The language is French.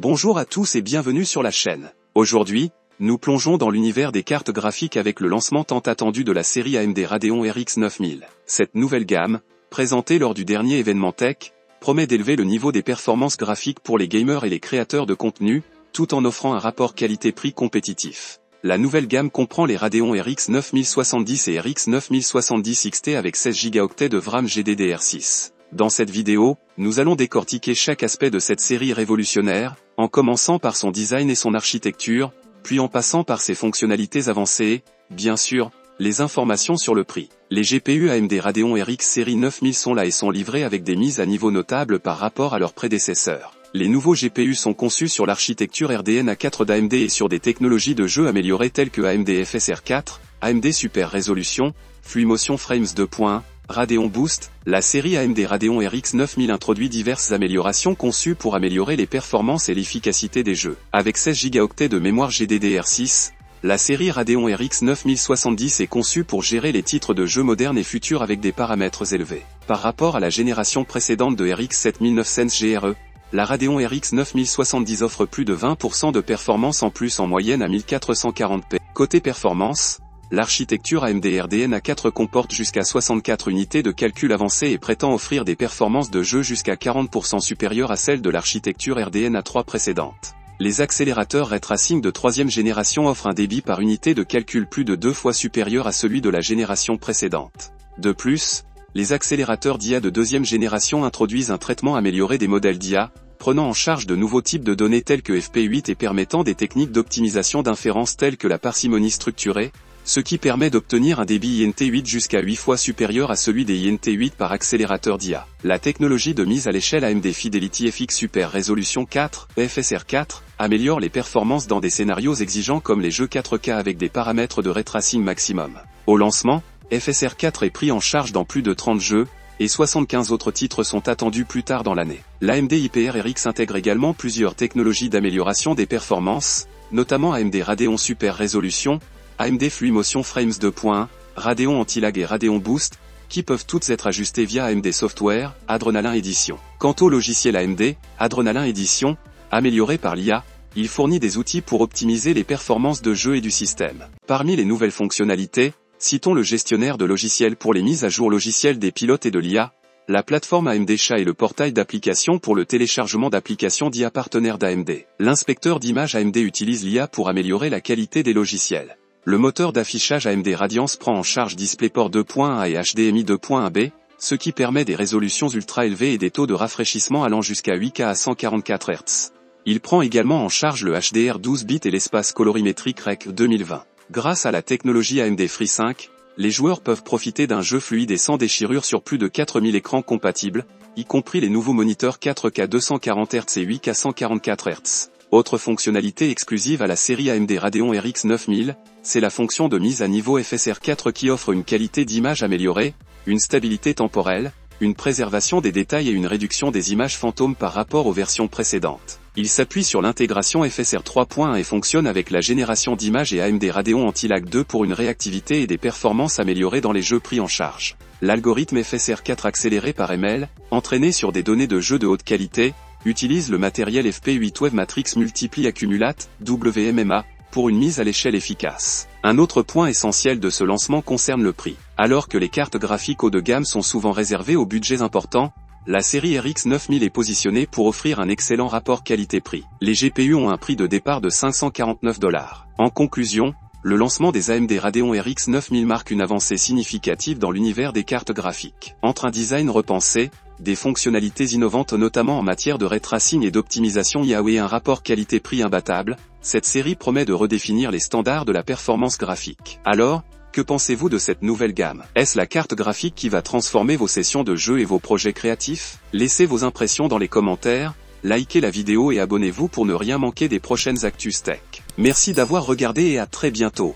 Bonjour à tous et bienvenue sur la chaîne. Aujourd'hui, nous plongeons dans l'univers des cartes graphiques avec le lancement tant attendu de la série AMD Radeon RX 9000. Cette nouvelle gamme, présentée lors du dernier événement Tech, promet d'élever le niveau des performances graphiques pour les gamers et les créateurs de contenu, tout en offrant un rapport qualité-prix compétitif. La nouvelle gamme comprend les Radeon RX 9070 et RX 9070 XT avec 16 Go de VRAM GDDR6. Dans cette vidéo, nous allons décortiquer chaque aspect de cette série révolutionnaire, en commençant par son design et son architecture, puis en passant par ses fonctionnalités avancées, bien sûr, les informations sur le prix. Les GPU AMD Radeon RX série 9000 sont là et sont livrés avec des mises à niveau notables par rapport à leurs prédécesseurs. Les nouveaux GPU sont conçus sur l'architecture RDNA 4 d'AMD et sur des technologies de jeu améliorées telles que AMD FSR 4, AMD Super Résolution, Fluimotion Frames 2.1, Radeon Boost. La série AMD Radeon RX 9000 introduit diverses améliorations conçues pour améliorer les performances et l'efficacité des jeux. Avec 16 Go de mémoire GDDR6, la série Radeon RX 9070 est conçue pour gérer les titres de jeux modernes et futurs avec des paramètres élevés. Par rapport à la génération précédente de RX 7900 GRE, la Radeon RX 9070 offre plus de 20% de performance en plus en moyenne à 1440p. Côté performance, l'architecture AMD RDNA 4 comporte jusqu'à 64 unités de calcul avancé et prétend offrir des performances de jeu jusqu'à 40% supérieures à celles de l'architecture RDNA 3 précédente. Les accélérateurs Ray Tracing de 3e génération offrent un débit par unité de calcul plus de 2 fois supérieur à celui de la génération précédente. De plus, les accélérateurs d'IA de 2e génération introduisent un traitement amélioré des modèles d'IA, prenant en charge de nouveaux types de données tels que FP8 et permettant des techniques d'optimisation d'inférence telles que la parcimonie structurée, ce qui permet d'obtenir un débit INT8 jusqu'à 8 fois supérieur à celui des INT8 par accélérateur d'IA. La technologie de mise à l'échelle AMD Fidelity FX Super Résolution 4, FSR 4, améliore les performances dans des scénarios exigeants comme les jeux 4K avec des paramètres de ray tracing maximum. Au lancement, FSR 4 est pris en charge dans plus de 30 jeux, et 75 autres titres sont attendus plus tard dans l'année. L'AMD IPR RX intègre également plusieurs technologies d'amélioration des performances, notamment AMD Radeon Super Résolution, AMD Fluimotion Frames 2.1, Radeon Anti-Lag et Radeon Boost, qui peuvent toutes être ajustées via AMD Software, Adrenalin Edition. Quant au logiciel AMD, Adrenalin Edition, amélioré par l'IA, il fournit des outils pour optimiser les performances de jeu et du système. Parmi les nouvelles fonctionnalités, citons le gestionnaire de logiciels pour les mises à jour logicielles des pilotes et de l'IA, la plateforme AMD Chat et le portail d'applications pour le téléchargement d'applications d'IA partenaires d'AMD. L'inspecteur d'images AMD utilise l'IA pour améliorer la qualité des logiciels. Le moteur d'affichage AMD Radiance prend en charge DisplayPort 2.1 et HDMI 2.1b, ce qui permet des résolutions ultra élevées et des taux de rafraîchissement allant jusqu'à 8K à 144 Hz. Il prend également en charge le HDR 12 bits et l'espace colorimétrique Rec 2020. Grâce à la technologie AMD FreeSync, les joueurs peuvent profiter d'un jeu fluide et sans déchirure sur plus de 4000 écrans compatibles, y compris les nouveaux moniteurs 4K 240 Hz et 8K 144 Hz. Autre fonctionnalité exclusive à la série AMD Radeon RX 9000, c'est la fonction de mise à niveau FSR 4 qui offre une qualité d'image améliorée, une stabilité temporelle, une préservation des détails et une réduction des images fantômes par rapport aux versions précédentes. Il s'appuie sur l'intégration FSR 3.1 et fonctionne avec la génération d'images et AMD Radeon Anti-Lag 2 pour une réactivité et des performances améliorées dans les jeux pris en charge. L'algorithme FSR 4 accéléré par ML, entraîné sur des données de jeu de haute qualité, utilise le matériel FP8 Wave Matrix Multiply Accumulate, WMMA, pour une mise à l'échelle efficace. Un autre point essentiel de ce lancement concerne le prix. Alors que les cartes graphiques haut de gamme sont souvent réservées aux budgets importants, la série RX 9000 est positionnée pour offrir un excellent rapport qualité-prix. Les GPU ont un prix de départ de $549. En conclusion, le lancement des AMD Radeon RX 9000 marque une avancée significative dans l'univers des cartes graphiques. Entre un design repensé, des fonctionnalités innovantes notamment en matière de ray tracing et d'optimisation IA et un rapport qualité-prix imbattable, cette série promet de redéfinir les standards de la performance graphique. Alors, que pensez-vous de cette nouvelle gamme? Est-ce la carte graphique qui va transformer vos sessions de jeu et vos projets créatifs? Laissez vos impressions dans les commentaires, likez la vidéo et abonnez-vous pour ne rien manquer des prochaines actus tech. Merci d'avoir regardé et à très bientôt.